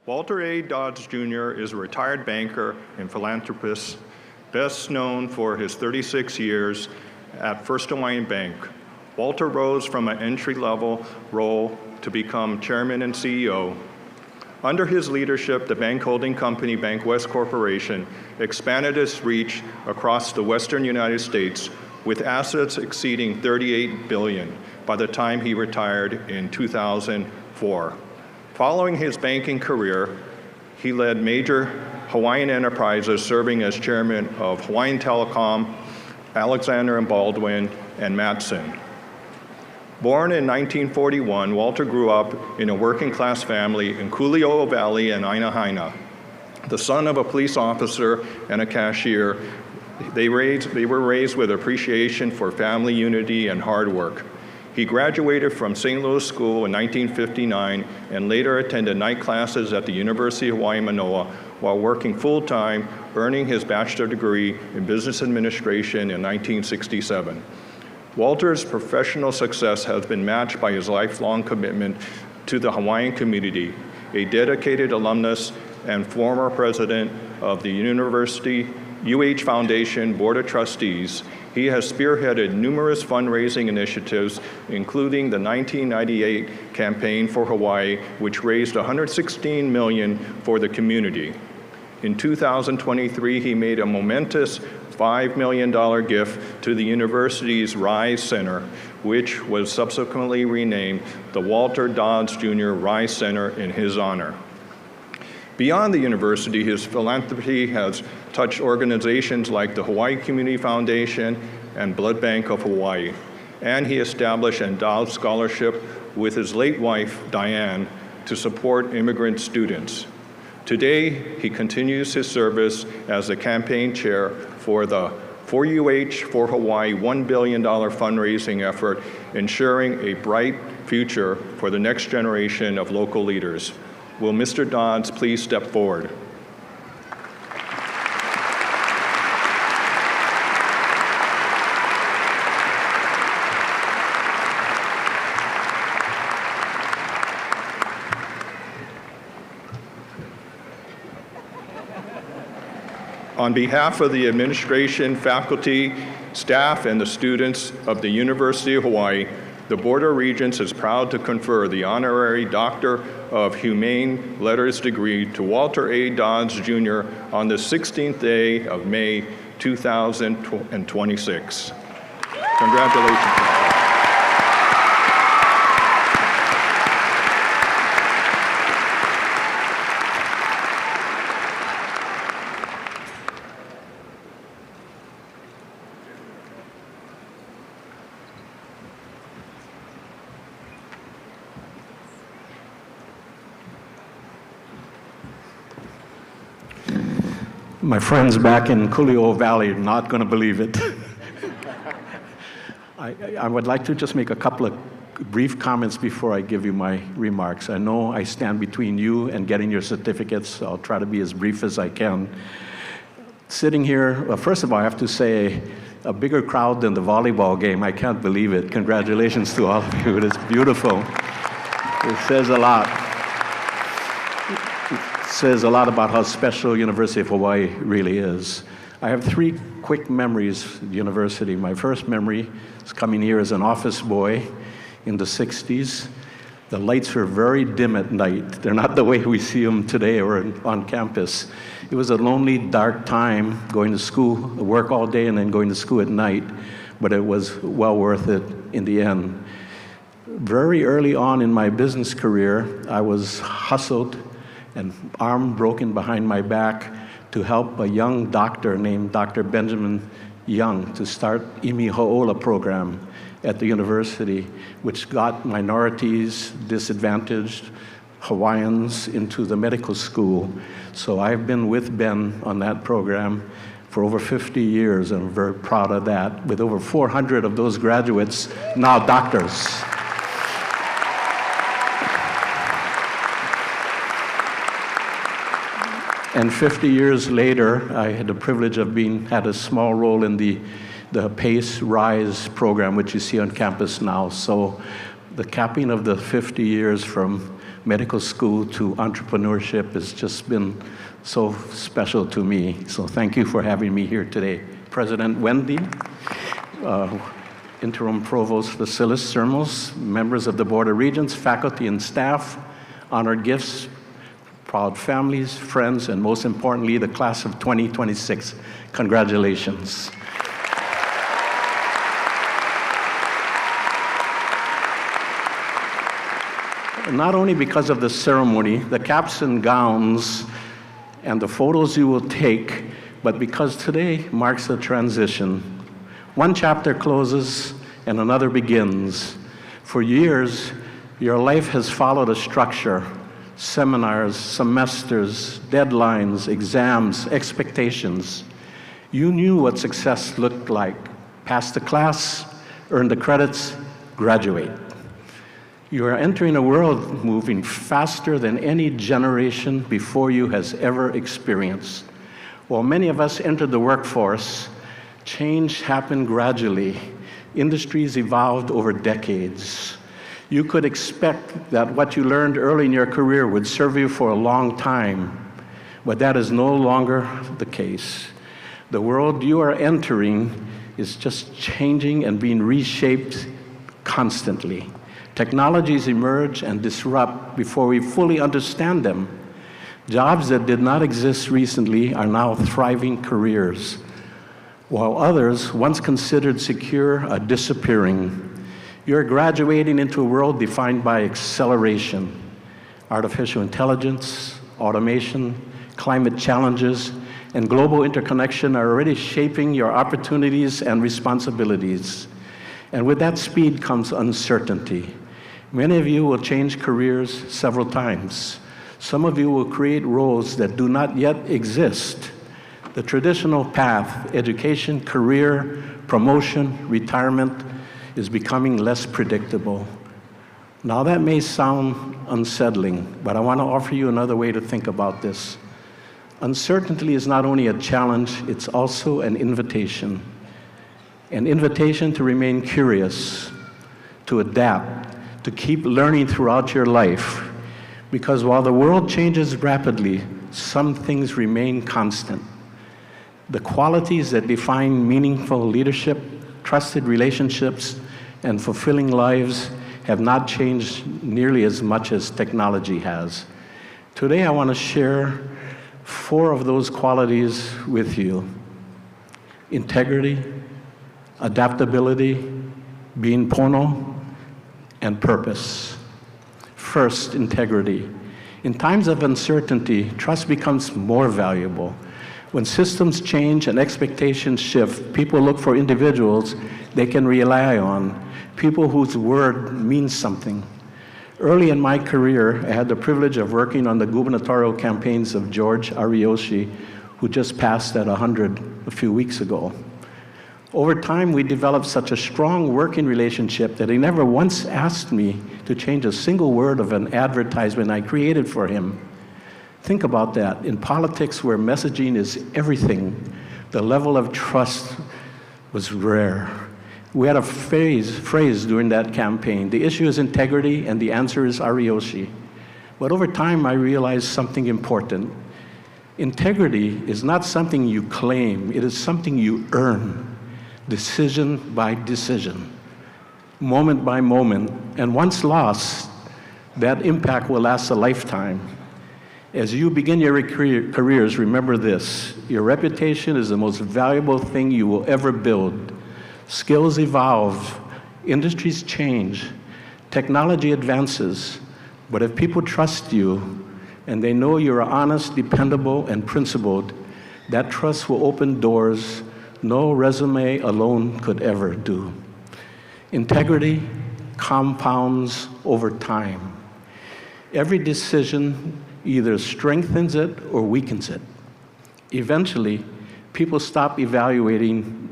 Walter A. Dods Jr. is a retired banker and philanthropist, best known for his 36 years at First Hawaiian Bank. Walter rose from an entry-level role to become chairman and CEO. Under his leadership, the bank holding company, BancWest Corporation, expanded its reach across the western United States with assets exceeding $38 billion by the time he retired in 2004. Following his banking career, he led major Hawaiian enterprises, serving as chairman of Hawaiian Telcom, Alexander and Baldwin, and Matson. Born in 1941, Walter grew up in a working-class family in Kuliʻouʻou Valley and Aina, Haina. The son of a police officer and a cashier, they were raised with appreciation for family unity and hard work. He graduated from St. Louis School in 1959 and later attended night classes at the University of Hawai, Mānoa, while working full-time, earning his bachelor degree in business administration in 1967. Walter's professional success has been matched by his lifelong commitment to the Hawaiian community, a dedicated alumnus and former president of the University Foundation Board of Trustees. He has spearheaded numerous fundraising initiatives, including the 1998 campaign for Hawaii, which raised $116 million for the community. In 2023, he made a momentous $5 million gift to the university's RISE Center, which was subsequently renamed the Walter Dods Jr. RISE Center in his honor. Beyond the university, his philanthropy has touched organizations like the Hawaii Community Foundation and Blood Bank of Hawaii, and he established an endowed scholarship with his late wife, Diane, to support immigrant students. Today, he continues his service as the campaign chair for the For UH for Hawaii $1 billion fundraising effort, ensuring a bright future for the next generation of local leaders. Will Mr. Dods please step forward? On behalf of the administration, faculty, staff, and the students of the University of Hawaii, the Board of Regents is proud to confer the Honorary Doctor of Humane Letters degree to Walter A. Dods Jr. on the 16th day of May 2026. Congratulations. My friends back in Kuliʻouʻou Valley are not going to believe it. I would like to just make a couple of brief comments before I give you my remarks. I know I stand between you and getting your certificates, so I'll try to be as brief as I can. Sitting here, well, first of all, I have to say, a bigger crowd than the volleyball game. I can't believe it. Congratulations to all of you. It is beautiful. It says a lot. Says a lot about how special University of Hawaii really is. I have three quick memories at the university. My first memory is coming here as an office boy in the 60s. The lights were very dim at night. They're not the way we see them today or on campus. It was a lonely, dark time going to school, work all day and then going to school at night, but it was well worth it in the end. Very early on in my business career, I was hustled and arm broken behind my back to help a young doctor named Dr. Benjamin Young to start Imi Ho'ola program at the university, which got minorities, disadvantaged Hawaiians into the medical school. So I've been with Ben on that program for over 50 years, and I'm very proud of that, with over 400 of those graduates now doctors. And 50 years later, I had the privilege of had a small role in the PACE RISE program, which you see on campus now. So the capping of the 50 years from medical school to entrepreneurship has just been so special to me. So thank you for having me here today. President Wendy, Interim Provost Vasilis Sermos, members of the Board of Regents, faculty and staff, honored guests, proud families, friends, and most importantly, the class of 2026. Congratulations. Not only because of the ceremony, the caps and gowns, and the photos you will take, but because today marks a transition. One chapter closes and another begins. For years, your life has followed a structure: seminars, semesters, deadlines, exams, expectations. You knew what success looked like: pass the class, earn the credits, graduate. You are entering a world moving faster than any generation before you has ever experienced. While many of us entered the workforce, change happened gradually. Industries evolved over decades. You could expect that what you learned early in your career would serve you for a long time, but that is no longer the case. The world you are entering is just changing and being reshaped constantly. Technologies emerge and disrupt before we fully understand them. Jobs that did not exist recently are now thriving careers, while others, once considered secure, are disappearing. You're graduating into a world defined by acceleration. Artificial intelligence, automation, climate challenges, and global interconnection are already shaping your opportunities and responsibilities. And with that speed comes uncertainty. Many of you will change careers several times. Some of you will create roles that do not yet exist. The traditional path, education, career, promotion, retirement, is becoming less predictable. Now that may sound unsettling, but I want to offer you another way to think about this. Uncertainty is not only a challenge, it's also an invitation. An invitation to remain curious, to adapt, to keep learning throughout your life. Because while the world changes rapidly, some things remain constant. The qualities that define meaningful leadership, trusted relationships, and fulfilling lives have not changed nearly as much as technology has. Today, I want to share 4 of those qualities with you: integrity, adaptability, being pono, and purpose. First, integrity. In times of uncertainty, trust becomes more valuable. When systems change and expectations shift, people look for individuals they can rely on, people whose word means something. Early in my career, I had the privilege of working on the gubernatorial campaigns of George Ariyoshi, who just passed at 100 a few weeks ago. Over time, we developed such a strong working relationship that he never once asked me to change a single word of an advertisement I created for him. Think about that. In politics, where messaging is everything, the level of trust was rare. We had a phrase during that campaign: the issue is integrity, and the answer is Ariyoshi. But over time, I realized something important. Integrity is not something you claim, it is something you earn. Decision by decision, moment by moment, and once lost, that impact will last a lifetime. As you begin your careers, remember this: your reputation is the most valuable thing you will ever build. Skills evolve, industries change, technology advances, but if people trust you and they know you're honest, dependable, and principled, that trust will open doors no resume alone could ever do. Integrity compounds over time. Every decision either strengthens it or weakens it. Eventually, people stop evaluating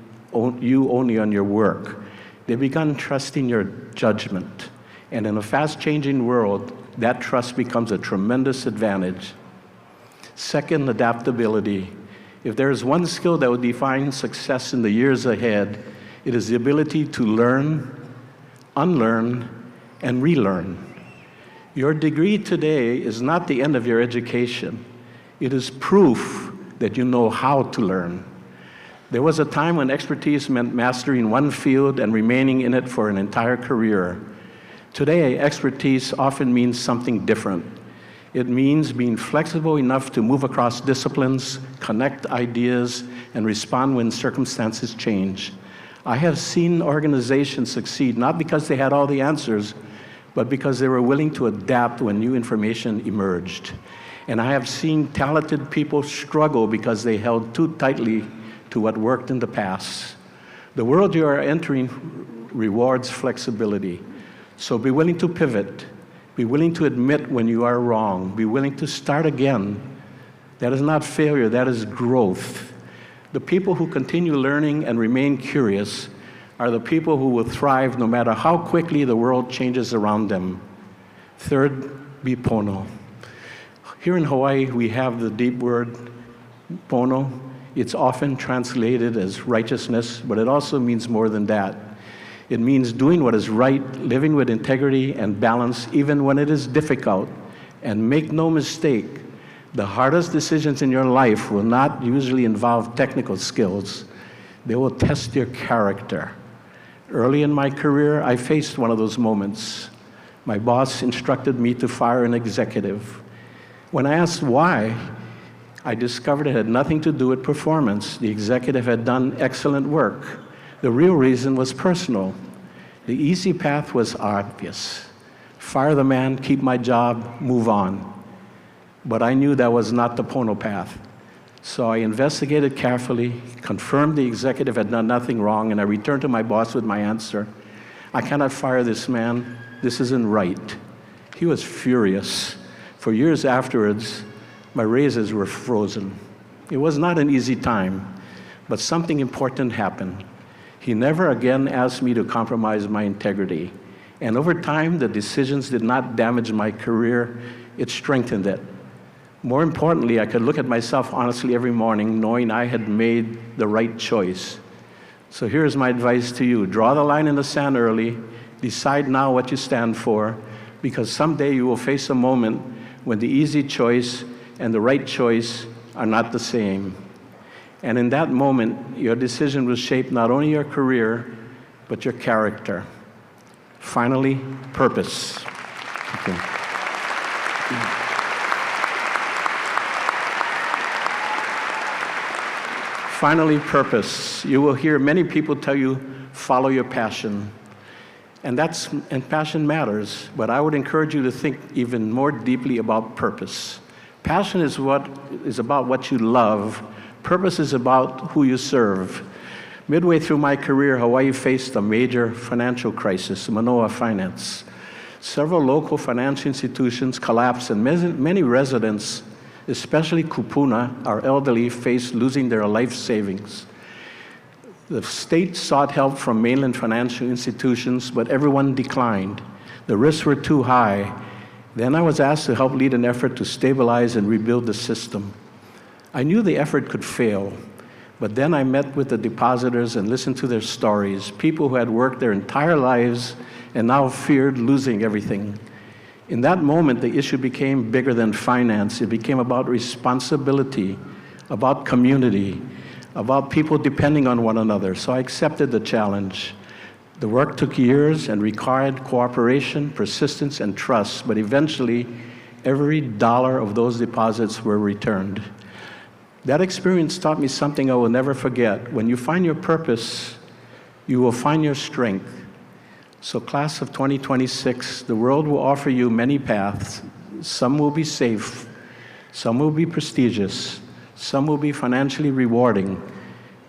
you only on your work. They begun trusting your judgment. And in a fast-changing world, that trust becomes a tremendous advantage. Second, adaptability. If there is one skill that will define success in the years ahead, it is the ability to learn, unlearn, and relearn. Your degree today is not the end of your education. It is proof that you know how to learn. There was a time when expertise meant mastering one field and remaining in it for an entire career. Today, expertise often means something different. It means being flexible enough to move across disciplines, connect ideas, and respond when circumstances change. I have seen organizations succeed not because they had all the answers, but because they were willing to adapt when new information emerged. And I have seen talented people struggle because they held too tightly to what worked in the past. The world you are entering rewards flexibility. So be willing to pivot. Be willing to admit when you are wrong. Be willing to start again. That is not failure, that is growth. The people who continue learning and remain curious are the people who will thrive no matter how quickly the world changes around them. Third, be pono. Here in Hawaii, we have the deep word pono. It's often translated as righteousness, but it also means more than that. It means doing what is right, living with integrity and balance, even when it is difficult. And make no mistake, the hardest decisions in your life will not usually involve technical skills. They will test your character. Early in my career, I faced one of those moments. My boss instructed me to fire an executive. When I asked why, I discovered it had nothing to do with performance. The executive had done excellent work. The real reason was personal. The easy path was obvious. Fire the man, keep my job, move on. But I knew that was not the pono path. So I investigated carefully, confirmed the executive had done nothing wrong, and I returned to my boss with my answer. I cannot fire this man. This isn't right. He was furious. For years afterwards, my raises were frozen. It was not an easy time, but something important happened. He never again asked me to compromise my integrity. And over time, the decisions did not damage my career, it strengthened it. More importantly, I could look at myself honestly every morning, knowing I had made the right choice. So here's my advice to you. Draw the line in the sand early. Decide now what you stand for, because someday you will face a moment when the easy choice and the right choice are not the same. And in that moment, your decision will shape not only your career, but your character. Finally, purpose. Okay. Finally, purpose. You will hear many people tell you, follow your passion. And passion matters, but I would encourage you to think even more deeply about purpose. Passion is about what you love. Purpose is about who you serve. Midway through my career, Hawaii faced a major financial crisis, Mānoa finance. Several local financial institutions collapsed, and many residents, especially kupuna, our elderly, faced losing their life savings. The state sought help from mainland financial institutions, but everyone declined. The risks were too high. Then I was asked to help lead an effort to stabilize and rebuild the system. I knew the effort could fail, but then I met with the depositors and listened to their stories, people who had worked their entire lives and now feared losing everything. In that moment, the issue became bigger than finance. It became about responsibility, about community, about people depending on one another. So I accepted the challenge. The work took years and required cooperation, persistence, and trust, but eventually, every dollar of those deposits were returned. That experience taught me something I will never forget. When you find your purpose, you will find your strength. So class of 2026, the world will offer you many paths. Some will be safe, some will be prestigious, some will be financially rewarding.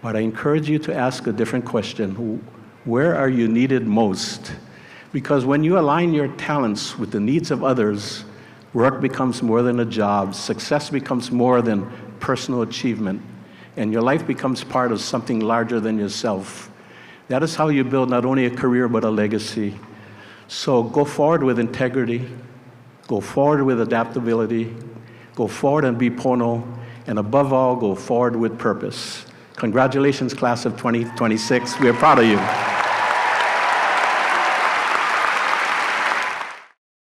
But I encourage you to ask a different question. Where are you needed most? Because when you align your talents with the needs of others, work becomes more than a job, success becomes more than personal achievement, and your life becomes part of something larger than yourself. That is how you build not only a career, but a legacy. So go forward with integrity, go forward with adaptability, go forward and be pono, and above all, go forward with purpose. Congratulations, class of 2026. We are proud of you.